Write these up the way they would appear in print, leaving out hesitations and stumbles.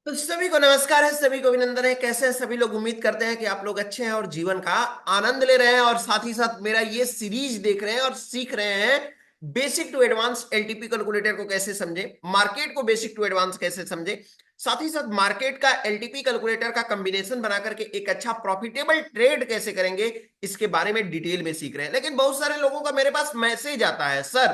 तो सभी को नमस्कार है, सभी को अभिनंदन है। कैसे हैं सभी लोग? उम्मीद करते हैं कि आप लोग अच्छे हैं और जीवन का आनंद ले रहे हैं और साथ ही साथ मेरा ये सीरीज देख रहे हैं और सीख रहे हैं basic to advance LTP calculator को कैसे समझे, मार्केट को बेसिक टू एडवांस कैसे समझे, साथ ही साथ मार्केट का एलटीपी कैलकुलेटर का कॉम्बिनेशन बना करके एक अच्छा प्रॉफिटेबल ट्रेड कैसे करेंगे, इसके बारे में डिटेल में सीख रहे हैं। लेकिन बहुत सारे लोगों का मेरे पास मैसेज आता है, सर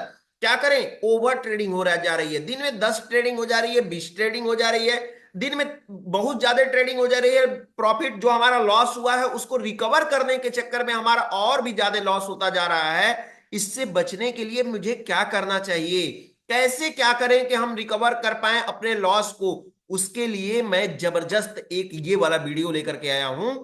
क्या करें, ओवर ट्रेडिंग हो रहा जा रही है, दिन में 10 ट्रेडिंग हो जा रही है, 20 ट्रेडिंग हो जा रही है, दिन में बहुत ज्यादा ट्रेडिंग हो जा रही है, प्रॉफिट जो हमारा लॉस हुआ है उसको रिकवर करने के चक्कर में हमारा और भी ज्यादा लॉस होता जा रहा है। इससे बचने के लिए मुझे क्या करना चाहिए, कैसे क्या करें कि हम रिकवर कर पाए अपने लॉस को? उसके लिए मैं जबरदस्त एक ये वाला वीडियो लेकर के आया हूं।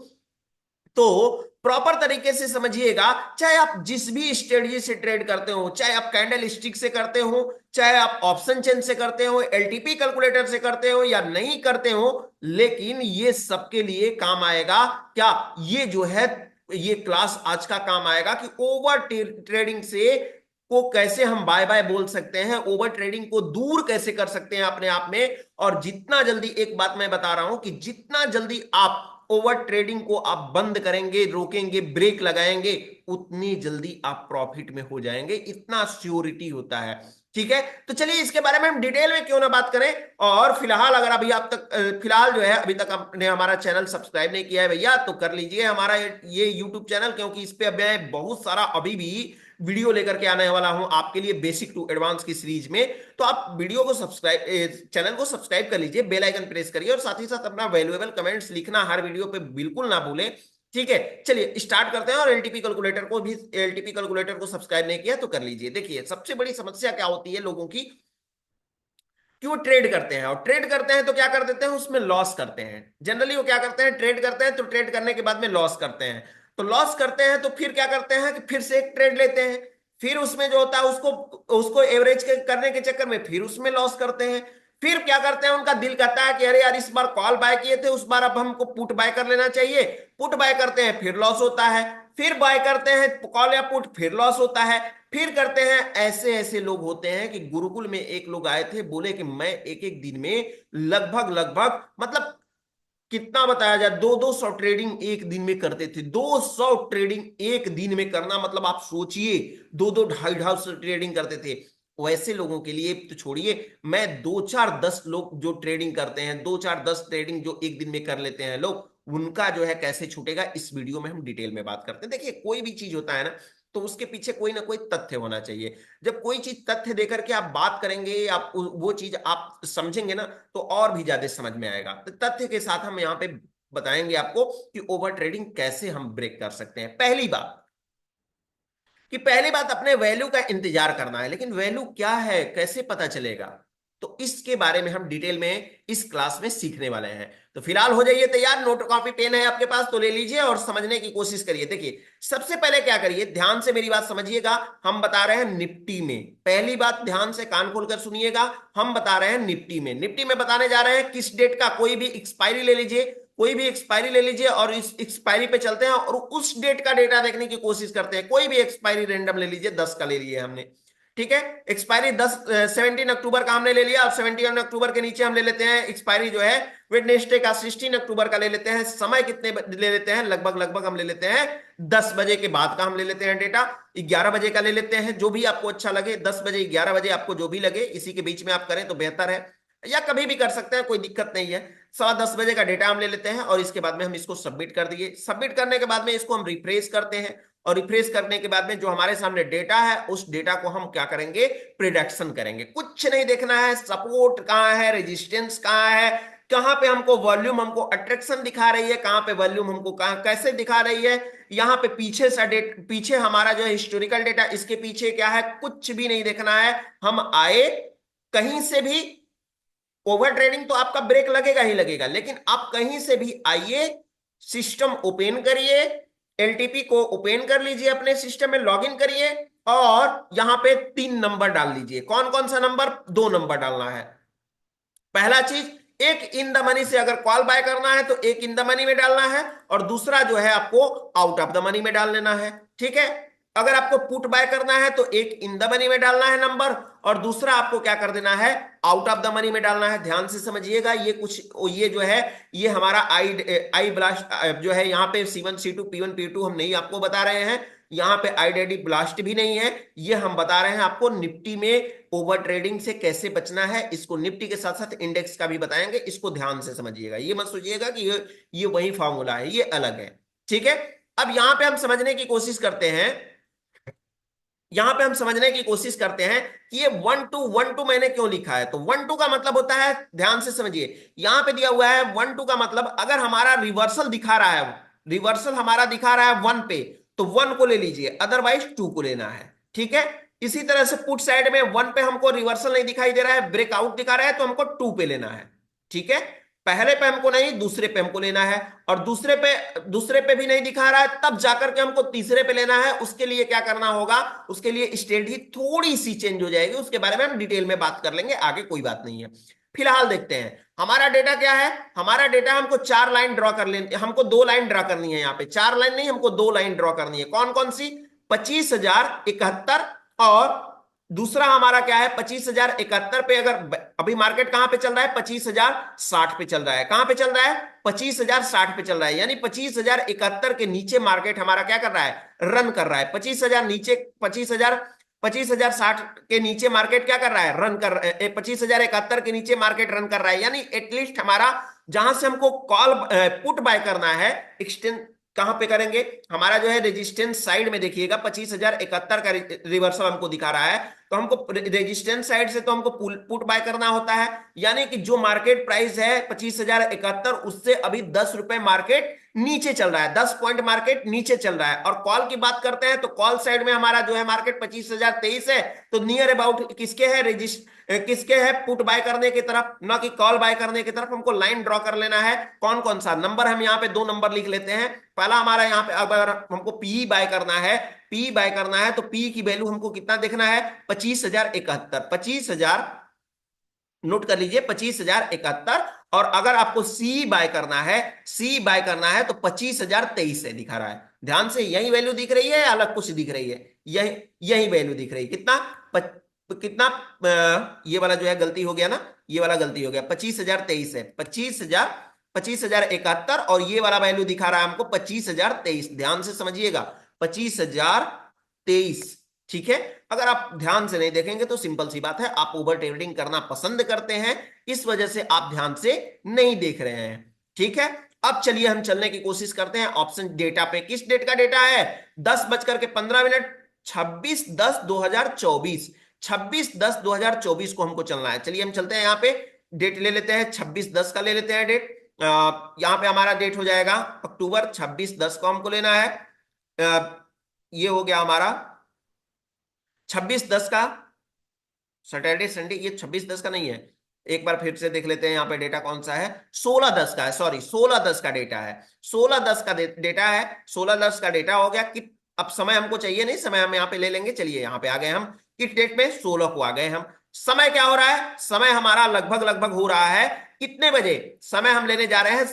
तो प्रॉपर तरीके से समझिएगा। चाहे आप जिस भी स्ट्रेटजी से ट्रेड करते हो, चाहे आप कैंडल स्टिक से करते हो, चाहे आप ऑप्शन चेन से करते हो, एलटीपी कैलकुलेटर से करते हो या नहीं करते हो, लेकिन ये सबके लिए काम आएगा। क्या ये जो है, ये क्लास आज का काम आएगा कि ओवर ट्रेडिंग से को कैसे हम बाय बाय बोल सकते हैं, ओवर ट्रेडिंग को दूर कैसे कर सकते हैं अपने आप में। और जितना जल्दी, एक बात मैं बता रहा हूं कि जितना जल्दी आप ओवर ट्रेडिंग को आप बंद करेंगे, रोकेंगे, ब्रेक लगाएंगे, उतनी जल्दी आप प्रॉफिट में हो जाएंगे, इतना श्योरिटी होता है। ठीक है, तो चलिए इसके बारे में हम डिटेल में क्यों ना बात करें। और फिलहाल अगर अभी आप तक फिलहाल जो है अभी तक आपने हमारा चैनल सब्सक्राइब नहीं किया है भैया, तो कर लीजिए हमारा ये यूट्यूब चैनल, क्योंकि इस पे मैं बहुत सारा अभी भी वीडियो लेकर के आने वाला हूं आपके लिए बेसिक टू एडवांस की सीरीज में। तो आप वीडियो को सब्सक्राइब, चैनल को सब्सक्राइब कर लीजिए, बेल आइकन प्रेस करिए और साथ ही साथ अपना वैल्यूएबल कमेंट्स लिखना हर वीडियो पे बिल्कुल ना भूलें। ठीक है, चलिए स्टार्ट करते हैं। और एलटीपी कैलकुलेटर को सब्सक्राइब नहीं किया तो कर लीजिए। देखिए सबसे बड़ी समस्या क्या होती है लोगों की, कि वो ट्रेड करते हैं, और ट्रेड करते हैं तो क्या कर देते हैं, उसमें लॉस करते हैं। जनरली वो क्या करते हैं, ट्रेड करते हैं तो ट्रेड करने के बाद में लॉस करते हैं। तो लॉस करते हैं तो फिर क्या करते हैं कि फिर से एक ट्रेड लेते हैं, फिर उसमें जो होता है उसको उसको एवरेज करने के चक्कर में फिर उसमें लॉस करते हैं। फिर क्या करते हैं, उनका दिल कहता है कि अरे यार इस बार कॉल बाय किए थे, उस बार अब हमको पुट बाय कर लेना चाहिए। पुट बाय करते हैं फिर लॉस होता है, फिर बाय करते हैं कॉल या पुट, फिर लॉस होता है, फिर करते हैं। ऐसे ऐसे लोग होते हैं कि गुरुकुल में एक लोग आए थे, बोले कि मैं एक एक दिन में लगभग लगभग मतलब कितना बताया जाए, 200 ट्रेडिंग एक दिन में करते थे। 200 ट्रेडिंग एक दिन में करना मतलब आप सोचिए, दो दो ढाई ढाई सौ ट्रेडिंग करते थे। वैसे लोगों के लिए तो छोड़िए, मैं दो चार दस लोग जो ट्रेडिंग करते हैं, दो चार दस ट्रेडिंग जो एक दिन में कर लेते हैं लोग, उनका जो है कैसे छूटेगा, इस वीडियो में हम डिटेल में बात करते हैं। देखिए कोई भी चीज होता है ना, तो उसके पीछे कोई ना कोई तथ्य होना चाहिए। जब कोई चीज तथ्य देकर के आप बात करेंगे, आप वो चीज आप समझेंगे ना, तो और भी ज्यादा समझ में आएगा। तो तथ्य के साथ हम यहाँ पे बताएंगे आपको कि ओवर ट्रेडिंग कैसे हम ब्रेक कर सकते हैं। पहली बात अपने वैल्यू का इंतजार करना है, लेकिन वैल्यू क्या है, कैसे पता चलेगा, तो इसके बारे में हम डिटेल में इस क्लास में सीखने वाले हैं। तो फिलहाल हो जाइए तैयार, नोट कॉपी पेन है आपके पास तो ले लीजिए और समझने की कोशिश करिए। देखिए सबसे पहले क्या करिए, ध्यान से मेरी बात समझिएगा। हम बता रहे हैं निफ्टी में, पहली बात ध्यान से कान खोलकर सुनिएगा। हम बता रहे हैं निफ्टी में बताने जा रहे हैं किस डेट का, कोई भी एक्सपायरी ले लीजिए, कोई भी एक्सपायरी ले लीजिए और इस एक्सपायरी पे चलते हैं और उस डेट का डेटा देखने की कोशिश करते हैं। कोई भी एक्सपायरी रैंडम ले लीजिए, 10 का ले लिए हमने। ठीक है, एक्सपायरी 17 अक्टूबर का हमने ले लिया। अब 17 अक्टूबर के नीचे हम ले लेते हैं एक्सपायरी जो है वेडनेसडे का, 16 अक्टूबर का ले लेते हैं। समय कितने ले लेते हैं, लगभग लगभग हम ले लेते हैं 10 बजे के बाद का हम ले लेते हैं डेटा। 11 बजे का ले लेते हैं, जो भी आपको अच्छा लगे, 10 बजे 11 बजे आपको जो भी लगे, इसी के बीच में आप करें तो बेहतर है, या कभी भी कर सकते हैं, कोई दिक्कत नहीं है। 10:15 बजे का डेटा हम ले लेते हैं और इसके बाद में हम इसको सबमिट कर दिए। सबमिट करने के बाद में इसको हम रिफ्रेश करते हैं, और रिफ्रेश करने के बाद में जो हमारे सामने डेटा है, उस डेटा को हम क्या करेंगे, प्रिडिक्शन करेंगे। कुछ नहीं देखना है, सपोर्ट कहां है, रेजिस्टेंस कहां है, कहां पे हमको वॉल्यूम, हमको अट्रैक्शन दिखा रही है, कहां पे वॉल्यूम हमको कहां कैसे दिखा रही है। यहाँ पे पीछे सा पीछे हमारा जो है हिस्टोरिकल डेटा, इसके पीछे क्या है, कुछ भी नहीं देखना है। हम आए कहीं से भी, ओवर ट्रेडिंग तो आपका ब्रेक लगेगा ही लगेगा, लेकिन आप कहीं से भी आइए, सिस्टम ओपन करिए, एलटीपी को ओपन कर लीजिए, अपने सिस्टम में लॉगिन करिए और यहां पे 3 नंबर डाल लीजिए। कौन कौन सा नंबर, 2 नंबर डालना है। पहला चीज, एक इन द मनी से अगर कॉल बाय करना है तो एक इन द मनी में डालना है, और दूसरा जो है आपको आउट ऑफ द मनी में डाल लेना है। ठीक है, अगर आपको पुट बाय करना है तो एक इन द मनी में डालना है नंबर, और दूसरा आपको क्या कर देना है, आउट ऑफ द मनी में डालना है। ध्यान से समझिएगा, ये कुछ ये जो है ये हमारा आई ब्लास्ट जो है, यहाँ पे C1 C2 P1 P2 हम नहीं आपको बता रहे हैं, यहाँ पे आईडेडी ब्लास्ट भी नहीं है, ये हम बता रहे हैं आपको निफ्टी में ओवर ट्रेडिंग से कैसे बचना है। इसको निफ्टी के साथ साथ इंडेक्स का भी बताएंगे, इसको ध्यान से समझिएगा, ये मत सोचिएगा कि ये वही फॉर्मूला है, ये अलग है। ठीक है, अब यहां पे हम समझने की कोशिश करते हैं, यहां पे हम समझने की कोशिश करते हैं कि ये 1 2 मैंने क्यों लिखा है। तो 1 2 का मतलब होता है, ध्यान से समझिए, यहां पे दिया हुआ है 1 2 का मतलब अगर हमारा रिवर्सल दिखा रहा है, रिवर्सल हमारा दिखा रहा है 1 पे, तो 1 को ले लीजिए, अदरवाइज 2 को लेना है। ठीक है, इसी तरह से पुट साइड में 1 पे हमको रिवर्सल नहीं दिखाई दे रहा है, ब्रेकआउट दिखा रहा है, तो हमको 2 पे लेना है। ठीक है, पहले पे हमको नहीं, दूसरे पे हमको लेना है, और दूसरे पे भी नहीं दिखा रहा है, तब जाकर के हमको तीसरे पे लेना है। उसके लिए क्या करना होगा, उसके लिए स्ट्रेटजी थोड़ी सी चेंज हो जाएगी, उसके बारे में हम डिटेल में बात कर लेंगे आगे, कोई बात नहीं है। फिलहाल देखते हैं हमारा डेटा क्या है। हमारा डेटा हमको 4 लाइन ड्रॉ कर लेनी, हमको 2 लाइन ड्रॉ करनी है, यहाँ पे 4 लाइन नहीं, हमको 2 लाइन ड्रॉ करनी है। कौन कौन सी, 25,071, और दूसरा हमारा क्या है 25,071 पे, अगर अभी मार्केट कहां पे चल रहा है, 25,060 पे चल रहा है। कहां पे चल रहा है, 25,060 पे चल रहा है, यानी 25,071 के नीचे मार्केट हमारा क्या कर रहा है, रन कर रहा है। 25,000 नीचे, 25,060 के नीचे मार्केट क्या कर रहा है, रन कर 25,071 के नीचे मार्केट रन कर रहा है, यानी एटलीस्ट हमारा जहां से हमको कॉल पुट बाय करना है, एक्सटेंड कहां पे करेंगे, हमारा जो है रेजिस्टेंस साइड में देखिएगा, 25,071 का रिवर्सल हमको दिखा रहा है, तो हमको रेजिस्टेंस साइड से तो हमको पुट बाय करना होता है, यानी कि जो मार्केट प्राइस है 25,071, उससे अभी 10 रुपए मार्केट नीचे चल रहा है, 10 पॉइंट मार्केट नीचे चल रहा है। और कॉल की बात करते हैं तो कॉल साइड में हमारा जो है मार्केट 25,023 है, तो नियर अबाउट किसके है, किसके है, पुट बाय करने की तरफ, ना कि कॉल बाय करने की तरफ। हमको लाइन ड्रॉ कर लेना है, कौन कौन सा नंबर, हम यहाँ पे 2 नंबर लिख लेते हैं। पहला हमारा यहाँ पे अगर हमको पी बाय करना है, पी बाय करना है, तो पी की वैल्यू हमको कितना देखना है, 25,071, 25,000, नोट कर लीजिए 25,071। और अगर आपको सी बाय करना है, सी बाय करना है, तो 25,023 से दिखा रहा है। ध्यान से, यही वैल्यू दिख रही है या अलग कुछ दिख रही है, यही यही वैल्यू दिख रही है। कितना कितना ये वाला जो है गलती हो गया ना, ये वाला गलती हो गया, 25,023 है, 25,071, और ये वाला वैल्यू दिखा रहा है हमको 25,023। ध्यान से समझिएगा, 25,023। ठीक है, अगर आप ध्यान से नहीं देखेंगे तो सिंपल सी बात है, आप ओवर ट्रेडिंग करना पसंद करते हैं, इस वजह से आप ध्यान से नहीं देख रहे हैं। ठीक है, अब चलिए हम चलने की कोशिश करते हैं ऑप्शन डेटा पे। किस डेट का डेटा है, 10:15, 26/10/2024, 26/10/2024 को हमको चलना है। चलिए हम चलते हैं, यहाँ पे डेट ले लेते हैं, 26/10 का ले लेते हैं डेट। यहाँ पे हमारा डेट हो जाएगा अक्टूबर, 26/10 को हमको लेना है। ये हो गया हमारा 26/10 का, सैटरडे संडे, ये 26/10 का नहीं है, एक बार फिर से देख लेते हैं यहाँ पे डेटा कौन सा है, 16/10 का है, सॉरी 16/10 का डेटा है, 16/10 का डेटा है, 16/10 का डेटा हो गया कि अब समय हमको चाहिए नहीं, समय हम यहाँ पे ले लेंगे। चलिए यहाँ पे आ गए हम, किस डेट में, 16 को आ गए हम। समय क्या हो रहा है, समय हमारा लगभग लगभग हो रहा है कितने बजे, समय हम लेने जा रहे हैं,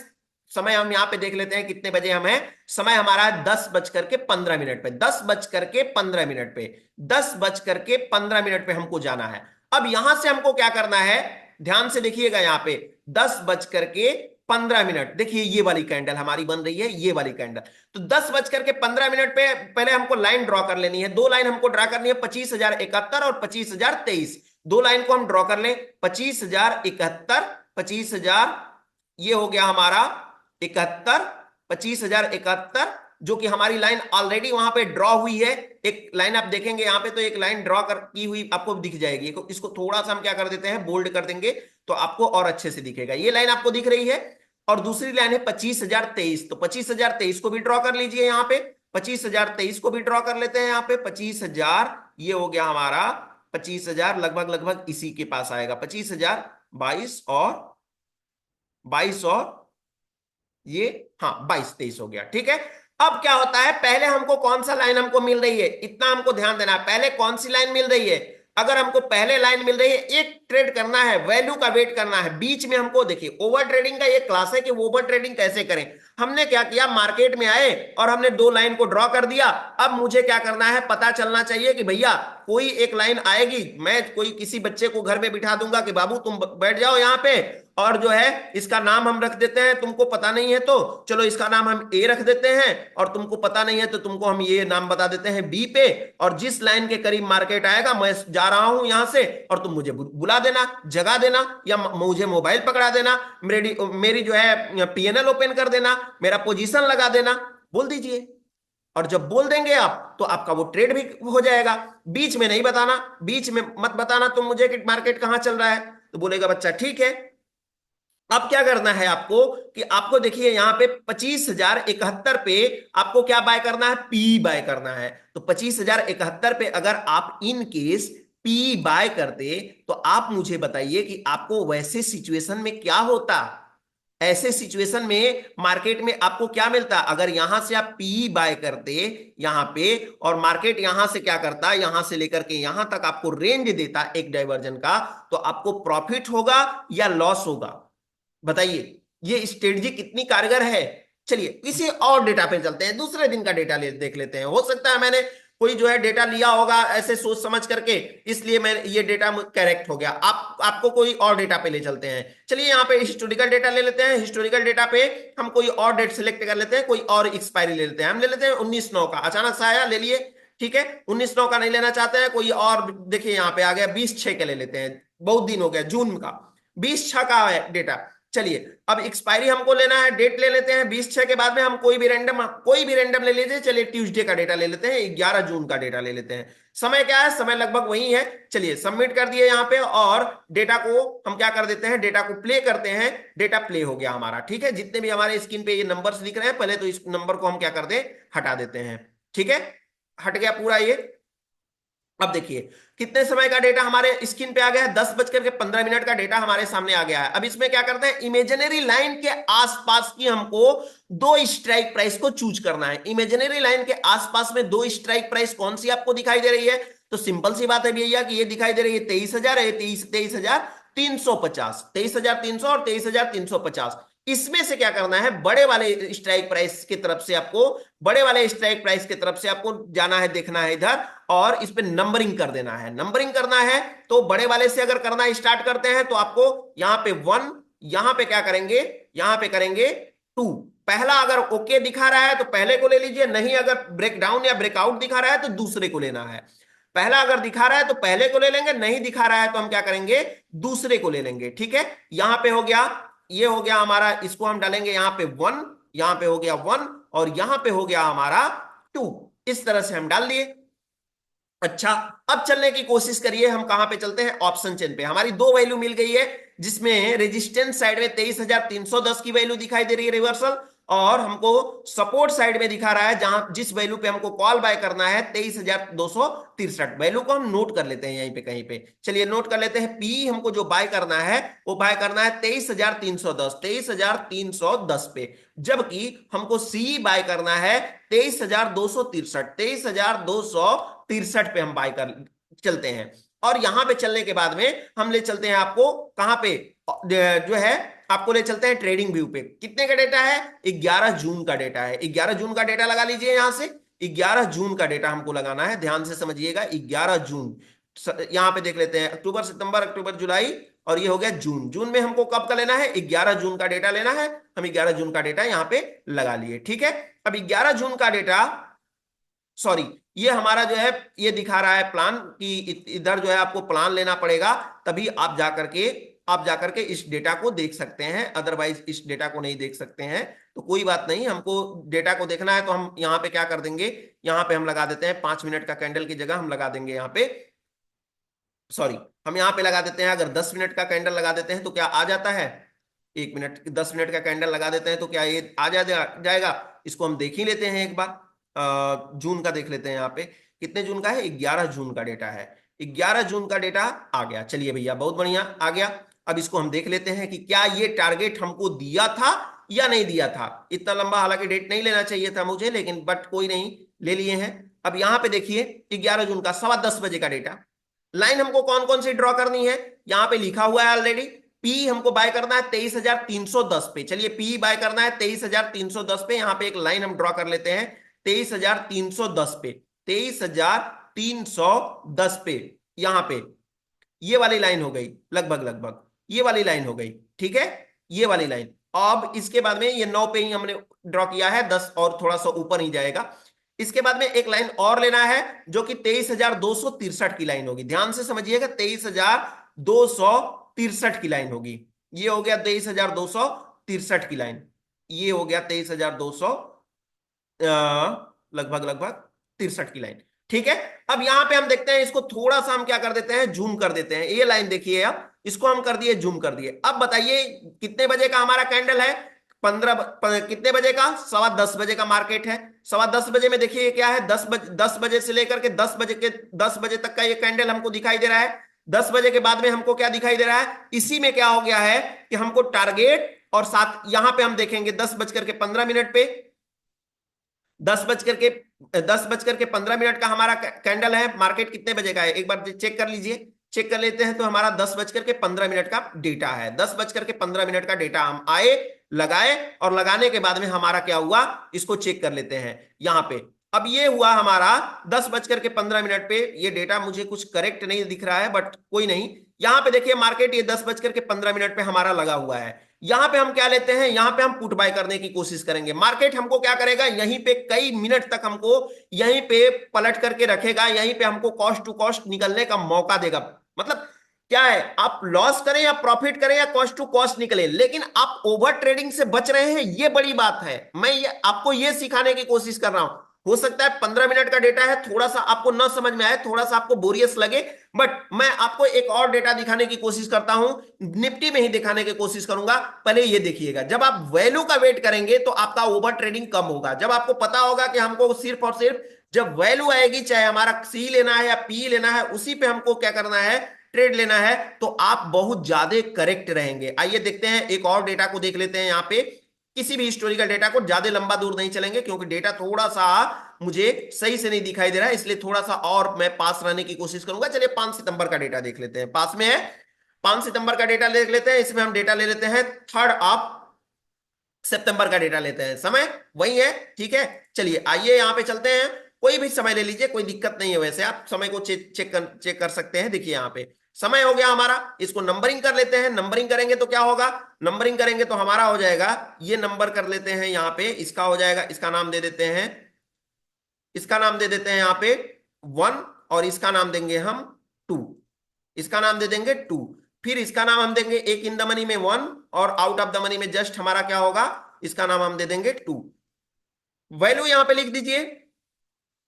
समय हम यहाँ पे देख लेते हैं कितने बजे हम हैं। समय हमारा है 10:15 पे, 10:15 पे, 10:15 पे हमको जाना है। अब यहां से हमको क्या करना है, ध्यान से देखिएगा, यहाँ पे 10:15, देखिए ये वाली कैंडल हमारी बन रही है, ये वाली कैंडल। तो 10:15 पे पहले हमको लाइन ड्रॉ कर लेनी है, 2 लाइन हमको ड्रॉ करनी है, 25,071 और 25,023। 2 लाइन को हम ड्रॉ कर ले, 25,071, 25,000, ये हो गया हमारा 71, 25,071, जो कि हमारी लाइन ऑलरेडी वहां पे ड्रॉ हुई है। एक लाइन आप देखेंगे यहाँ पे, तो एक लाइन ड्रॉ कर की हुई आपको दिख जाएगी, इसको थोड़ा सा हम क्या कर देते हैं, बोल्ड कर देंगे, तो आपको और अच्छे से दिखेगा। ये लाइन आपको दिख रही है, और दूसरी लाइन है 25,023, तो 25,023 को भी ड्रॉ कर लीजिए यहाँ पे, 25,023 को भी ड्रॉ कर लेते हैं यहाँ पे, 25,000, ये हो गया हमारा 25,000, लगभग लगभग इसी के पास आएगा, 25,000, 22 और ये, हाँ 22-23 हो गया। ठीक है, अब क्या होता है, पहले हमको कौन सा लाइन हमको मिल रही है, इतना हमको ध्यान देना है, पहले कौन सी लाइन मिल रही है, अगर हमको पहले लाइन मिल रही है, एक ट्रेड करना है, वैल्यू का वेट करना है, बीच में हमको देखिए ओवर ट्रेडिंग का ये क्लास है कि ओवर ट्रेडिंग कैसे करें। हमने क्या किया, मार्केट में आए और हमने दो लाइन को ड्रॉ कर दिया। अब मुझे क्या करना है, पता चलना चाहिए कि भैया कोई एक लाइन आएगी, मैं कोई किसी बच्चे को घर में बिठा दूंगा कि बाबू तुम बैठ जाओ यहाँ पे, और जो है इसका नाम हम रख देते हैं, तुमको पता नहीं है तो चलो इसका नाम हम ए रख देते हैं, और तुमको पता नहीं है तो तुमको हम ये नाम बता देते हैं बी पे, और जिस लाइन के करीब मार्केट आएगा मैं जा रहा हूं यहां से, और तुम मुझे बुला देना, जगा देना, या मुझे मोबाइल पकड़ा देना, मेरी मेरी जो है पीएनएल ओपन कर देना, मेरा पोजीशन लगा देना, बोल दीजिए। और जब बोल देंगे आप तो आपका वो ट्रेड भी हो जाएगा। बीच में नहीं बताना, बीच में मत बताना तुम मुझे कि मार्केट कहां चल रहा है। तो बोलेगा बच्चा ठीक है। अब क्या करना है आपको कि आपको देखिए यहां पे 25,071 पे आपको क्या बाय करना है, पी बाय करना है। तो 25,071 पे अगर आप इन केस पी बाय करते तो आप मुझे बताइए कि आपको वैसे सिचुएशन में क्या होता। ऐसे सिचुएशन में मार्केट में आपको क्या मिलता अगर यहां से आप पी बाय करते यहां पे, और मार्केट यहां से क्या करता, यहां से लेकर के यहां तक आपको रेंज देता एक डाइवर्जन का, तो आपको प्रॉफिट होगा या लॉस होगा, बताइए। ये स्ट्रेटजी कितनी कारगर है। चलिए किसी और डेटा पे चलते हैं, दूसरे दिन का डेटा देख लेते हैं। हो सकता है मैंने कोई जो है डेटा लिया होगा ऐसे सोच समझ करके, इसलिए मैं ये डेटा करेक्ट हो गया। आपको कोई और डेटा पे ले चलते हैं। चलिए यहाँ पे हिस्टोरिकल डेटा ले लेते हैं। हिस्टोरिकल डेटा पे हम कोई और डेट सिलेक्ट कर लेते हैं, कोई और एक्सपायरी ले लेते हैं। हम ले लेते हैं 19/9 का, अचानक से आया ले लिए, ठीक है। 19/9 का नहीं लेना चाहते हैं, कोई और देखिए यहाँ पे आ गया 20/6 का ले लेते हैं, बहुत दिन हो गया, जून का 20/6 का है डेटा। चलिए अब एक्सपायरी हमको लेना है, डेट ले लेते हैं 20/6 के बाद में हम कोई भी रैंडम ले लेते हैं। चलिए ट्यूसडे का डेटा ले लेते हैं, 11 जून का डेटा ले लेते हैं। समय क्या है, समय लगभग वही है। चलिए सबमिट कर दिए यहाँ पे, और डेटा को हम क्या कर देते हैं, डेटा को प्ले करते हैं। डेटा प्ले हो गया हमारा, ठीक है। जितने भी हमारे स्क्रीन पे ये नंबर्स दिख रहे हैं, पहले तो इस नंबर को हम क्या कर दें, हटा देते हैं, ठीक है। हट गया पूरा ये। अब देखिए कितने समय का डेटा हमारे स्क्रीन पे आ गया है, 10:15 का डेटा हमारे सामने आ गया है। अब इसमें क्या करते हैं, इमेजिनरी लाइन के आसपास की हमको दो स्ट्राइक प्राइस को चूज करना है। इमेजिनरी लाइन के आसपास में दो स्ट्राइक प्राइस कौन सी आपको दिखाई दे रही है, तो सिंपल सी बात है भैया कि ये दिखाई दे रही है 23,000 है, 23,350, 23,300 और 23,350। इसमें से क्या करना है, बड़े वाले स्ट्राइक प्राइस की तरफ से आपको, बड़े वाले स्ट्राइक प्राइस की तरफ से आपको जाना है, देखना है इधर, और इस पे नंबरिंग कर देना है। नंबरिंग करना है तो बड़े वाले से अगर करना स्टार्ट करते हैं तो आपको यहां पे 1, यहां पे क्या करेंगे, यहां पे करेंगे 2। पहला अगर ओके दिखा रहा है तो पहले को ले लीजिए, नहीं अगर ब्रेकडाउन या ब्रेकआउट दिखा रहा है तो दूसरे को लेना है। पहला अगर दिखा रहा है तो पहले को ले लेंगे, नहीं दिखा रहा है तो हम क्या करेंगे, दूसरे को ले लेंगे, ठीक है। यहां पे हो गया, ये हो गया हमारा, इसको हम डालेंगे यहां पे 1, यहां पे हो गया 1, और यहां पे हो गया हमारा 2। इस तरह से हम डाल दिए। अच्छा अब चलने की कोशिश करिए, हम कहां पे चलते हैं, ऑप्शन चेन पे। हमारी दो वैल्यू मिल गई है, जिसमें रेजिस्टेंस साइड में 23,310 की वैल्यू दिखाई दे रही है रिवर्सल, और हमको सपोर्ट साइड में दिखा रहा है जहां जिस वैल्यू पे हमको कॉल बाय करना है 23,263। वैल्यू को हम नोट कर लेते हैं यहीं पे कहीं पे। चलिए नोट कर लेते हैं, पी हमको जो बाय करना है वो बाय करना है 23,310, 23,310 पे, जबकि हमको सी बाय करना है 23,263, 23,263 पे हम बाय कर चलते हैं। और यहां पे चलने के बाद में हम ले चलते हैं आपको कहां पे, जो है आपको ले चलते हैं ट्रेडिंग व्यू पे। कितने का डेटा है, 11 जून का डेटा है। 11 जून का डेटा लगा लीजिए यहां से, 11 जून का डेटा हमको लगाना है, ध्यान से समझिएगा। 11 जून यहां पे देख लेते हैं, अक्टूबर सितंबर अक्टूबर जुलाई, और ये हो गया जून। जून में हमको कब का लेना है, 11 जून का डेटा लेना है। हम 11 जून का डेटा यहां पे लगा लिए, ठीक है। अब 11 जून का डेटा, सॉरी, ये हमारा जो है ये दिखा रहा है प्लान कि इधर जो है आपको प्लान लेना पड़ेगा, तभी आप जाकर के इस डेटा को देख सकते हैं, अदरवाइज इस डेटा को नहीं देख सकते हैं। तो कोई बात नहीं, हमको डेटा को देखना है तो हम यहाँ पे क्या कर देंगे, यहाँ पे हम लगा देते हैं 5 मिनट का कैंडल की जगह हम लगा देंगे यहाँ पे, सॉरी, हम यहाँ पे लगा देते हैं, अगर 10 मिनट का कैंडल लगा देते हैं तो क्या आ जाता है, 1 मिनट 10 मिनट का कैंडल लगा देते हैं तो क्या ये आ जाएगा। इसको हम देख ही लेते हैं एक बार, जून का देख लेते हैं। यहाँ पे कितने जून का है, 11 जून का डेटा है। 11 जून का डेटा आ गया, चलिए भैया बहुत बढ़िया आ गया। अब इसको हम देख लेते हैं कि क्या ये टारगेट हमको दिया था या नहीं दिया था। इतना लंबा हालांकि डेट नहीं लेना चाहिए था मुझे, लेकिन बट कोई नहीं, ले लिए हैं। अब यहाँ पे देखिए 11 जून का 10:15 बजे का डेटा लाइन हमको कौन कौन सी ड्रॉ करनी है, यहां पे लिखा हुआ है ऑलरेडी। पी हमको बाय करना है 23,310 पे। चलिए पी बाय करना है 23,310 पे। यहां पे एक लाइन हम ड्रॉ कर लेते हैं 23,310 पे, 23,310 पे। यहां पे ये वाली लाइन हो गई, लगभग लगभग ये वाली लाइन हो गई, ठीक है, ये वाली लाइन। अब इसके बाद में ये 9 पे ही हमने ड्रॉ किया है, 10 और थोड़ा सा ऊपर ही जाएगा। इसके बाद में एक लाइन और लेना है जो कि 23,263 की लाइन होगी। ध्यान से समझिएगा, 23,263 की लाइन होगी। ये हो गया 23,263 की लाइन, ये हो गया 23,200 लगभग लगभग 63 की लाइन, ठीक है। अब यहां पे हम देखते हैं, इसको थोड़ा सा हम क्या कर देते हैं, जूम कर देते हैं। ये लाइन देखिए, अब इसको हम कर दिए जूम कर दिए। अब बताइए कितने बजे का हमारा कैंडल है, कितने बजे का, 10:15 बजे का मार्केट है। 10:15 में देखिए क्या है, 10 बजे से लेकर के 10 बजे तक का ये कैंडल हमको दिखाई दे रहा है। 10 बजे के बाद में हमको क्या दिखाई दे रहा है, इसी में क्या हो गया है कि हमको टारगेट और साथ यहां पे हम देखेंगे 10:15 पे, 10:15 का हमारा कैंडल है। मार्केट कितने बजे का है एक बार चेक कर लीजिए, चेक कर लेते हैं। तो हमारा 10:15 का डेटा है, 10:15 का डेटा हम आए, लगाए, और लगाने के बाद में हमारा क्या हुआ, इसको चेक कर लेते हैं यहां पे। अब ये हुआ हमारा 10:15 पे। ये डेटा मुझे कुछ करेक्ट नहीं दिख रहा है, बट कोई नहीं। यहां पे देखिए मार्केट ये 10:15 पे हमारा लगा हुआ है। यहां पे हम क्या लेते हैं, यहां पे हम पुट बाय करने की कोशिश करेंगे। मार्केट हमको क्या करेगा, यहीं पे कई मिनट तक हमको यहीं पे पलट करके रखेगा, यहीं पे हमको कॉस्ट टू कॉस्ट निकलने का मौका देगा। मतलब क्या है, आप लॉस करें या प्रॉफिट करें या कॉस्ट टू कॉस्ट निकले, लेकिन आप ओवर ट्रेडिंग से बच रहे हैं, ये बड़ी बात है। मैं ये आपको ये सिखाने की कोशिश कर रहा हूं। हो सकता है 15 मिनट का डेटा है, थोड़ा सा आपको ना समझ में आए, थोड़ा सा आपको बोरियस लगे, बट मैं आपको एक और डेटा दिखाने की कोशिश करता हूं, निफ्टी में ही दिखाने की कोशिश करूंगा। पहले ये देखिएगा, जब आप वैल्यू का वेट करेंगे तो आपका ओवर ट्रेडिंग कम होगा। जब आपको पता होगा कि हमको सिर्फ और सिर्फ जब वैल्यू आएगी, चाहे हमारा सी लेना है या पी लेना है, उसी पे हमको क्या करना है, ट्रेड लेना है, तो आप बहुत ज्यादा करेक्ट रहेंगे। आइए देखते हैं, एक और डेटा को देख लेते हैं। यहां पे किसी भी हिस्टोरिकल डेटा को ज्यादा लंबा दूर नहीं चलेंगे, क्योंकि डेटा थोड़ा सा मुझे सही से नहीं दिखाई दे रहा है, इसलिए थोड़ा सा और मैं पास रहने की कोशिश करूंगा। चलिए 5 सितंबर का डेटा देख लेते हैं, पास में है। 5 सितंबर का डेटा देख लेते हैं। इसमें हम डेटा ले लेते हैं 3 का डेटा लेते हैं, समय वही है, ठीक है। चलिए आइए यहां पे चलते हैं, कोई भी समय ले लीजिए, कोई दिक्कत नहीं है। वैसे आप समय को चेक कर सकते हैं। देखिए यहां पे समय हो गया हमारा, इसको नंबरिंग कर लेते हैं। नंबरिंग करेंगे तो क्या होगा, नंबरिंग करेंगे तो हमारा हो जाएगा, ये नंबर कर लेते हैं यहां पे, इसका हो जाएगा, इसका नाम दे देते हैं, इसका नाम दे देते हैं यहां पे 1, और इसका नाम देंगे हम 2, इसका नाम दे देंगे 2। फिर इसका नाम हम देंगे एक इन द मनी में 1, और आउट ऑफ द मनी में जस्ट हमारा क्या होगा, इसका नाम हम दे देंगे 2। वैल्यू यहां पे लिख दीजिए,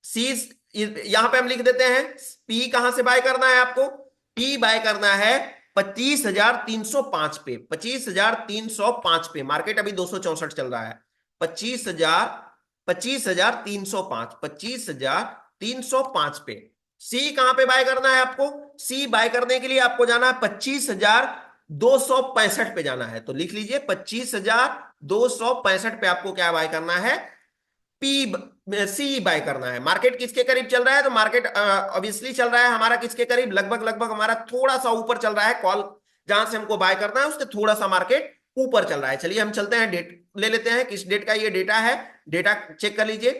सी यहां पे हम लिख देते हैं। पी कहां से बाय करना है आपको, पी बाय करना है 25,305 पे, 25,305 पे। मार्केट अभी 264 चल रहा है। 25,305, 25,305 पे। सी कहां पे बाय करना है आपको, सी बाय करने के लिए आपको जाना है 25,265 पे जाना है। तो लिख लीजिए 25,265 पे आपको क्या बाय करना है, पी सी बाय करना है। मार्केट किसके करीब चल रहा है, तो मार्केट ऑब्वियसली चल रहा है हमारा किसके करीब, लगभग लगभग हमारा थोड़ा सा ऊपर चल रहा है। कॉल जहां से हमको बाय करना है उससे थोड़ा सा मार्केट ऊपर चल रहा है। चलिए हम चलते हैं, डेट ले लेते हैं, किस डेट का ये डेटा है, डेटा चेक कर लीजिए।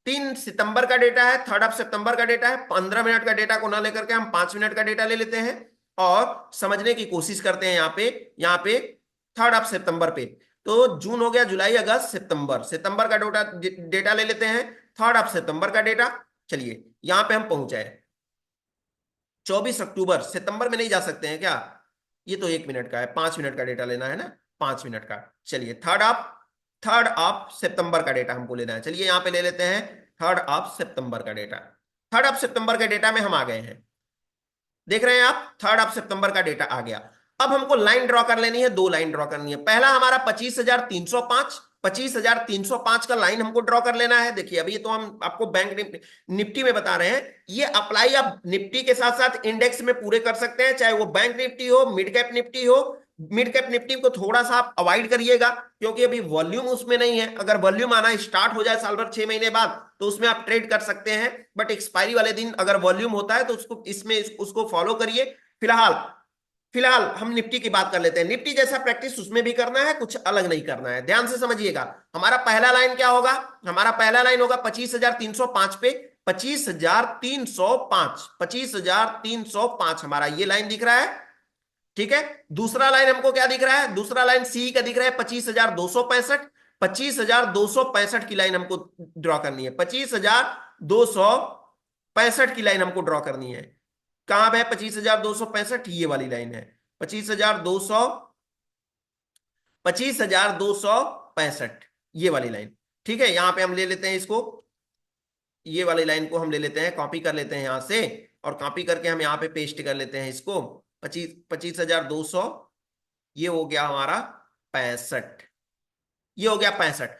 3 सितंबर का डेटा है, 3 सितंबर का डेटा है। 15 मिनट का डेटा को ना लेकर के हम 5 मिनट का डेटा ले लेते हैं और समझने की कोशिश करते हैं। यहाँ पे 3 सितंबर पे, तो जून हो गया, जुलाई, अगस्त, सितंबर, सितंबर का डेटा ले लेते हैं। 3 सितंबर का डेटा, चलिए यहां पे हम पहुंचे 24 अक्टूबर। सितंबर में नहीं जा सकते हैं क्या, ये तो 1 मिनट का है, 5 मिनट का डेटा लेना है ना, 5 मिनट का। चलिए थर्ड ऑफ सितंबर का डेटा हमको लेना है। चलिए यहां पे ले लेते हैं 3 सितंबर का डेटा। 3 सितंबर के डेटा में हम आ गए हैं, देख रहे हैं आप, 3 सितंबर का डेटा आ गया। अब हमको लाइन ड्रॉ कर लेनी है, 2 लाइन ड्रॉ करनी है। पहला हमारा 25,305, 25,305 का लाइन हमको ड्रॉ कर लेना है। देखिए अभी तो हम आपको बैंक निफ्टी में बता रहे हैं, ये अप्लाई आप निफ्टी के साथ साथ इंडेक्स में पूरे कर सकते हैं, चाहे वो बैंक निफ्टी हो, मिड कैप निफ्टी हो, मिड कैप निफ्टी को थोड़ा सा आप अवॉइड करिएगा, क्योंकि अभी वॉल्यूम उसमें नहीं है। अगर वॉल्यूम आना स्टार्ट हो जाए साल भर 6 महीने बाद, तो उसमें आप ट्रेड कर सकते हैं, बट एक्सपायरी वाले दिन अगर वॉल्यूम होता है तो उसको इसमें उसको फॉलो करिए। फिलहाल फिलहाल हम निफ्टी की बात कर लेते हैं। निफ्टी जैसा प्रैक्टिस उसमें भी करना है, कुछ अलग नहीं करना है। ध्यान से समझिएगा, हमारा पहला लाइन क्या होगा? हमारा पहला लाइन होगा 25,305 पे, 25,305, 25,305 हमारा ये लाइन दिख रहा है। ठीक है, दूसरा लाइन हमको क्या दिख रहा है? दूसरा लाइन सी का दिख रहा है 25,265, 25,265 की लाइन हमको ड्रॉ करनी है। 25,265 की लाइन हमको ड्रॉ करनी है। कहां पे? 25,265, ये वाली लाइन है। 25,200, 25,265, ये वाली लाइन। ठीक है, यहां पे हम ले लेते हैं इसको, ये वाली लाइन को हम ले लेते हैं, कॉपी कर लेते हैं यहां से, और कॉपी करके हम यहां पे पेस्ट कर लेते हैं इसको। 25,200, ये हो गया हमारा 65, ये हो गया 65।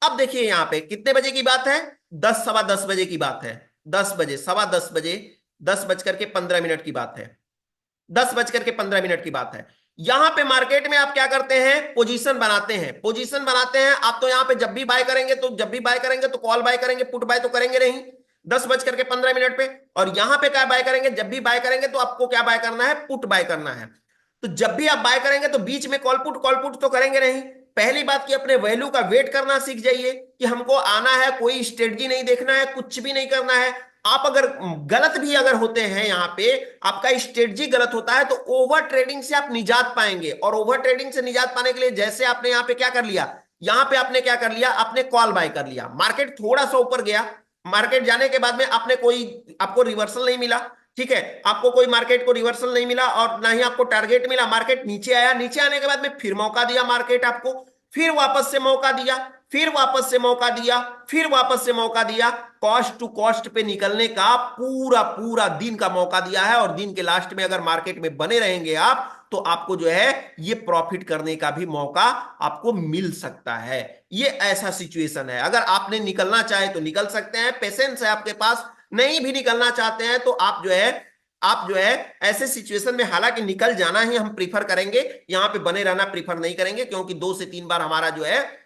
अब देखिए यहां पे कितने बजे की बात है? 10, सवा 10 बजे की बात है। 10 बजे, सवा 10 बजे, 10 बज करके 15 मिनट की बात है। 10 बज करके 15 मिनट की बात है। यहां पे मार्केट में आप क्या करते हैं? पोजीशन बनाते हैं, पोजीशन बनाते हैं आप। तो यहां पे जब भी बाय करेंगे तो कॉल बाय करेंगे, पुट बाय तो करेंगे नहीं 10 बज करके 15 मिनट पे। और यहां पे क्या बाय करेंगे? जब भी बाय करेंगे तो आपको क्या बाय करना है? पुट बाय करना है। तो जब भी आप बाय करेंगे तो बीच में कॉल पुट तो करेंगे नहीं। पहली बात कि अपने वैल्यू का वेट करना सीख जाइए, कि हमको आना है, कोई स्ट्रेटजी नहीं देखना है, कुछ भी नहीं करना है। आप अगर गलत भी अगर होते हैं, यहां पे आपका स्ट्रेटजी गलत होता है, तो ओवर ट्रेडिंग से आप निजात पाएंगे। और ओवर ट्रेडिंग से निजात पाने के लिए जैसे आपने यहां पे क्या कर लिया, यहां पे आपने क्या कर लिया? आपने कॉल बाय कर लिया। मार्केट थोड़ा सा ऊपर गया, मार्केट जाने के बाद में आपने कोई, आपको रिवर्सल नहीं मिला। ठीक है, आपको कोई मार्केट को रिवर्सल नहीं मिला और ना ही आपको टारगेट मिला। मार्केट नीचे आया, नीचे आने के बाद में फिर मौका दिया मार्केट आपको, फिर वापस से मौका दिया, फिर वापस से मौका दिया, फिर वापस से मौका दिया। कॉस्ट टू कॉस्ट पे निकलने का पूरा पूरा दिन का मौका दिया है। और दिन के लास्ट में अगर मार्केट में बने रहेंगे आप, तो आपको जो है ये प्रॉफिट करने का भी मौका आपको मिल सकता है। ये ऐसा सिचुएशन है, अगर आपने निकलना चाहे तो निकल सकते हैं, पेशेंस है आपके पास। नहीं भी निकलना चाहते हैं तो आप जो है ऐसे सिचुएशन में, हालांकि निकल जाना ही हम प्रीफर करेंगे, यहां पे बने रहना प्रीफर नहीं करेंगे, क्योंकि 2 से 3 बार हमारा जो है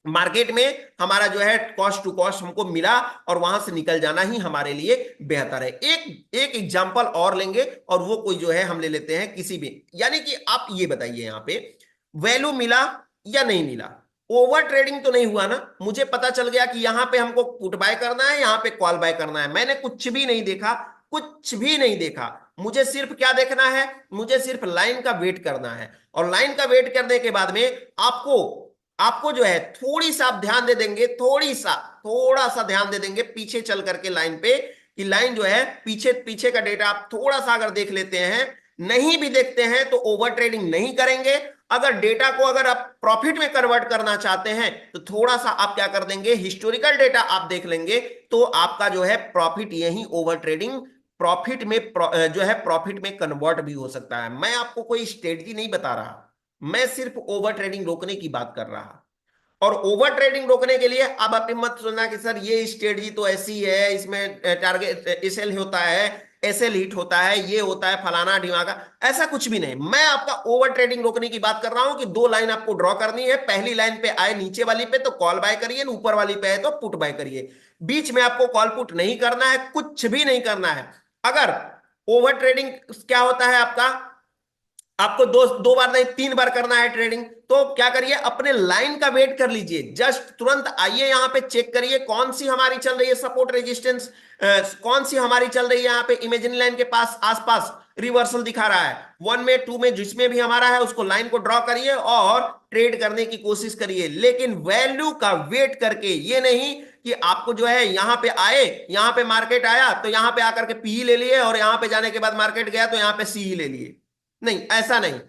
मार्केट में हमारा जो है कॉस्ट टू कॉस्ट हमको मिला, और वहां से निकल जाना ही हमारे लिए बेहतर है। एक एक एग्जांपल और लेंगे, और वो कोई जो है हम ले लेते हैं किसी भी, यानी कि आप ये बताइए यहां पे वैल्यू मिला या नहीं मिला? ओवर ट्रेडिंग तो नहीं हुआ ना? मुझे पता चल गया कि यहां पे हमको पुट बाय करना है, यहां पे कॉल बाय करना है। मैंने कुछ भी नहीं देखा, कुछ भी नहीं देखा। मुझे सिर्फ क्या देखना है? मुझे सिर्फ लाइन का वेट करना है। और लाइन का वेट करने के बाद में आपको आपको जो है थोड़ी सा आप ध्यान दे देंगे, थोड़ा सा ध्यान दे देंगे पीछे चल करके लाइन पे, कि लाइन जो है पीछे पीछे का डेटा आप थोड़ा सा अगर देख लेते हैं। नहीं भी देखते हैं तो ओवर ट्रेडिंग नहीं करेंगे। अगर डेटा को अगर आप प्रॉफिट में कन्वर्ट करना चाहते हैं, तो थोड़ा सा आप क्या कर देंगे? हिस्टोरिकल डेटा आप देख लेंगे, तो आपका जो है प्रॉफिट यही ओवर ट्रेडिंग प्रॉफिट में जो है प्रॉफिट में कन्वर्ट भी हो सकता है। मैं आपको कोई स्ट्रेटजी नहीं बता रहा, मैं सिर्फ ओवर ट्रेडिंग रोकने की बात कर रहा। और ओवर ट्रेडिंग रोकने के लिए अब आप मत सोचना कि सर ये स्ट्रेटजी तो ऐसी है, इसमें टारगेट एसएल होता है, एसएल हिट होता है, ये होता है फलाना ढिमाका। ऐसा कुछ भी नहीं। मैं आपका ओवर ट्रेडिंग रोकने की बात कर रहा हूं कि 2 लाइन आपको ड्रॉ करनी है। पहली लाइन पे आए नीचे वाली पे तो कॉल बाय करिए, ऊपर वाली पे है तो पुट बाय करिए। बीच में आपको कॉल पुट नहीं करना है, कुछ भी नहीं करना है। अगर ओवर ट्रेडिंग क्या होता है आपका, आपको दो दो बार नहीं 3 बार करना है ट्रेडिंग, तो क्या करिए? अपने लाइन का वेट कर लीजिए। जस्ट तुरंत आइए यहां पे, चेक करिए कौन सी हमारी चल रही है सपोर्ट रेजिस्टेंस, कौन सी हमारी चल रही है यहां पे इमेजिन लाइन के पास आसपास रिवर्सल दिखा रहा है। 1 में 2 में जिसमें भी हमारा है उसको लाइन को ड्रॉ करिए और ट्रेड करने की कोशिश करिए, लेकिन वैल्यू का वेट करके। ये नहीं कि आपको जो है यहां पे आए, यहां पे मार्केट आया तो यहां पे आकर के पी ले लिए, और यहां पे जाने के बाद मार्केट गया तो यहां पे सी ले लिए। नहीं, ऐसा नहीं,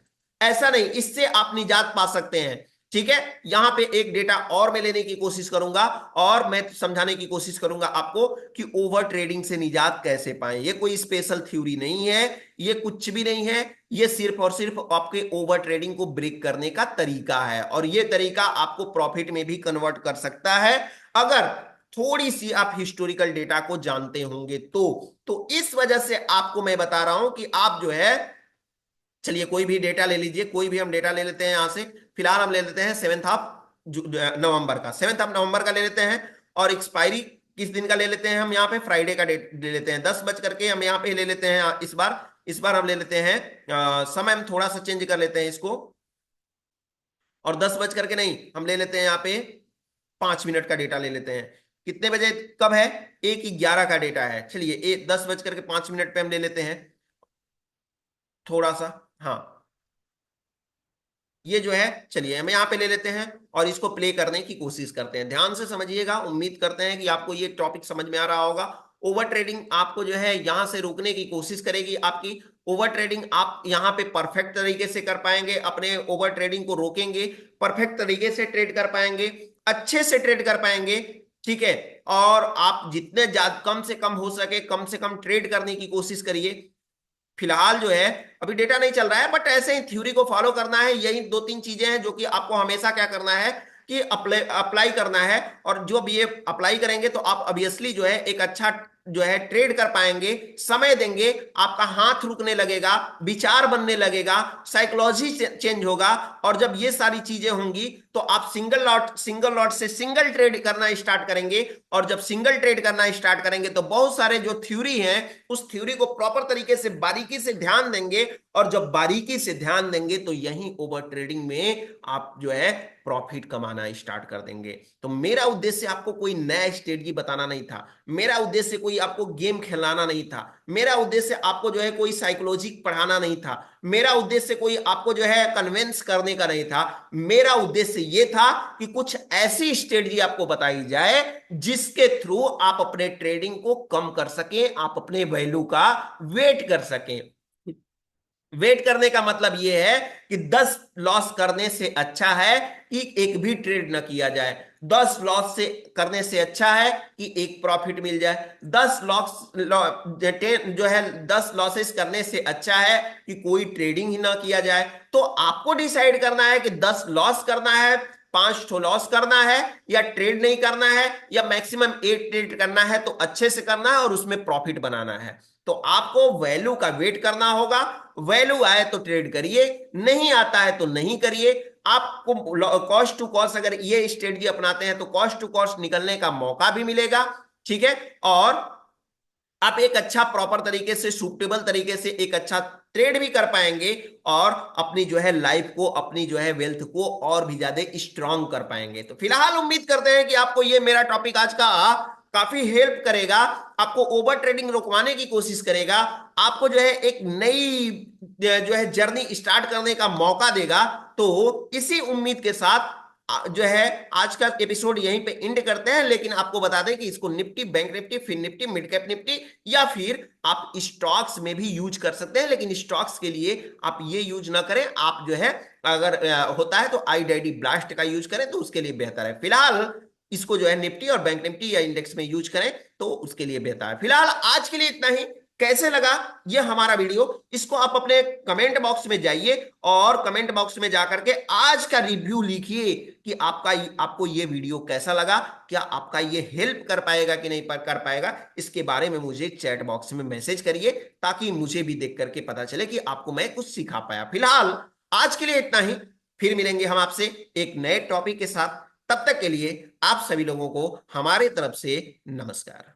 ऐसा नहीं। इससे आप निजात पा सकते हैं। ठीक है, यहां पे एक डेटा और मैं लेने की कोशिश करूंगा, और मैं समझाने की कोशिश करूंगा आपको कि ओवर ट्रेडिंग से निजात कैसे पाएं। ये कोई स्पेशल थ्योरी नहीं है, ये कुछ भी नहीं है। ये सिर्फ और सिर्फ आपके ओवर ट्रेडिंग को ब्रेक करने का तरीका है, और ये तरीका आपको प्रॉफिट में भी कन्वर्ट कर सकता है, अगर थोड़ी सी आप हिस्टोरिकल डेटा को जानते होंगे तो इस वजह से आपको मैं बता रहा हूं कि आप जो है चलिए कोई भी डेटा ले लीजिए, कोई भी हम डेटा ले लेते हैं यहां से। फिलहाल हम ले लेते हैं 7 नवंबर का, 7 नवंबर का ले लेते हैं। और एक्सपायरी किस दिन का ले लेते हैं हम यहाँ पे, फ्राइडे का डेट ले लेते हैं, 10 बज करके हम यहाँ पे ले लेते हैं इस बार हम ले लेते हैं समय हम थोड़ा सा चेंज कर लेते हैं इसको। और 10 बज करके नहीं, हम ले लेते हैं यहाँ पे 5 मिनट का डेटा ले लेते हैं। कितने बजे कब है, 1:11 का डेटा है। चलिए 10 बज करके 5 मिनट पे हम ले लेते हैं थोड़ा सा। हाँ, ये जो है, चलिए हम यहाँ पे ले लेते हैं और इसको प्ले करने की कोशिश करते हैं। ध्यान से समझिएगा, उम्मीद करते हैं कि आपको ये टॉपिक समझ में आ रहा होगा। ओवर ट्रेडिंग आपको जो है यहां से रोकने की कोशिश करेगी आपकी। ओवर ट्रेडिंग आप यहाँ पे परफेक्ट तरीके से कर पाएंगे, अपने ओवर ट्रेडिंग को रोकेंगे, परफेक्ट तरीके से ट्रेड कर पाएंगे, अच्छे से ट्रेड कर पाएंगे। ठीक है, और आप जितने ज्यादा कम से कम हो सके कम से कम ट्रेड करने की कोशिश करिए। फिलहाल जो है अभी डेटा नहीं चल रहा है, बट ऐसे ही थ्योरी को फॉलो करना है। यही 2-3 चीजें हैं जो कि आपको हमेशा क्या करना है कि अप्लाई अप्लाई करना है। और जो भी ये अप्लाई करेंगे तो आप ऑब्वियसली जो है एक अच्छा जो है ट्रेड कर पाएंगे, समय देंगे, आपका हाथ रुकने लगेगा, विचार बनने लगेगा, साइकोलॉजी चेंज होगा। और जब ये सारी चीजें होंगी तो आप सिंगल लॉट से सिंगल ट्रेड करना स्टार्ट करेंगे। और जब सिंगल ट्रेड करना स्टार्ट करेंगे तो बहुत सारे जो थ्योरी हैं उस थ्योरी को प्रॉपर तरीके से बारीकी से ध्यान देंगे। और जब बारीकी से ध्यान देंगे तो यही ओवर ट्रेडिंग में आप जो है प्रॉफिट कमाना स्टार्ट कर देंगे। तो मेरा उद्देश्य आपको कोई नया स्ट्रेटजी बताना नहीं था, मेरा उद्देश्य कोई आपको गेम खिलाना नहीं था, मेरा उद्देश्य आपको जो है कोई साइकोलॉजी पढ़ाना नहीं था, मेरा उद्देश्य कोई आपको जो है कन्विंस करने का नहीं था। मेरा उद्देश्य यह था कि कुछ ऐसी स्ट्रेटजी आपको बताई जाए जिसके थ्रू आप अपने ट्रेडिंग को कम कर सकें, आप अपने वैल्यू का वेट कर सकें। वेट करने का मतलब यह है कि 10 लॉस करने से अच्छा है कि एक भी ट्रेड न किया जाए, 10 लॉस से करने से अच्छा है कि एक प्रॉफिट मिल जाए, 10 लॉसेस करने से अच्छा है कि कोई ट्रेडिंग ही ना किया जाए। तो आपको डिसाइड करना है कि 10 लॉस करना है, 5 ठो लॉस करना है, या ट्रेड नहीं करना है, या मैक्सिमम 8 ट्रेड करना है तो अच्छे से करना है और उसमें प्रॉफिट बनाना है। तो आपको वैल्यू का वेट करना होगा। वैल्यू आए तो ट्रेड करिए, नहीं आता है तो नहीं करिए। आपको कॉस्ट टू कॉस्ट अगर ये स्ट्रेटजी अपनाते हैं तो कॉस्ट टू कॉस्ट निकलने का मौका भी मिलेगा। ठीक है, और आप एक अच्छा प्रॉपर तरीके से सूटेबल तरीके से एक अच्छा ट्रेड भी कर पाएंगे और अपनी जो है लाइफ को, अपनी जो है वेल्थ को और भी ज्यादा स्ट्रांग कर पाएंगे। तो फिलहाल उम्मीद करते हैं कि आपको ये मेरा टॉपिक आज का काफी हेल्प करेगा, आपको ओवर ट्रेडिंग रोकवाने की कोशिश करेगा, आपको जो है एक नई जो है जर्नी स्टार्ट करने का मौका देगा। तो इसी उम्मीद के साथ जो है आज का एपिसोड यहीं पे एंड करते हैं। लेकिन आपको बता दें कि इसको Nifty, bank Nifty, fin Nifty, mid cap Nifty या फिर आप स्टॉक्स में भी यूज कर सकते हैं। लेकिन स्टॉक्स के लिए आप ये यूज ना करें, आप जो है अगर होता है तो आईडीआईडी ब्लास्ट का यूज करें तो उसके लिए बेहतर है। फिलहाल इसको जो है निफ्टी और बैंक निफ्टी या इंडेक्स में यूज करें तो उसके लिए बेहतर है। फिलहाल आज के लिए इतना ही। कैसे लगा ये हमारा वीडियो, इसको आप अपने कमेंट बॉक्स में जाइए और कमेंट बॉक्स में जाकर के आज का रिव्यू लिखिए कि आपको ये वीडियो कैसा लगा, क्या आपका ये हेल्प कर पाएगा कि नहीं कर पाएगा। इसके बारे में मुझे चैट बॉक्स में मैसेज करिए ताकि मुझे भी देख करके पता चले कि आपको मैं कुछ सिखा पाया। फिलहाल आज के लिए इतना ही, फिर मिलेंगे हम आपसे एक नए टॉपिक के साथ। तब तक के लिए आप सभी लोगों को हमारे तरफ से नमस्कार।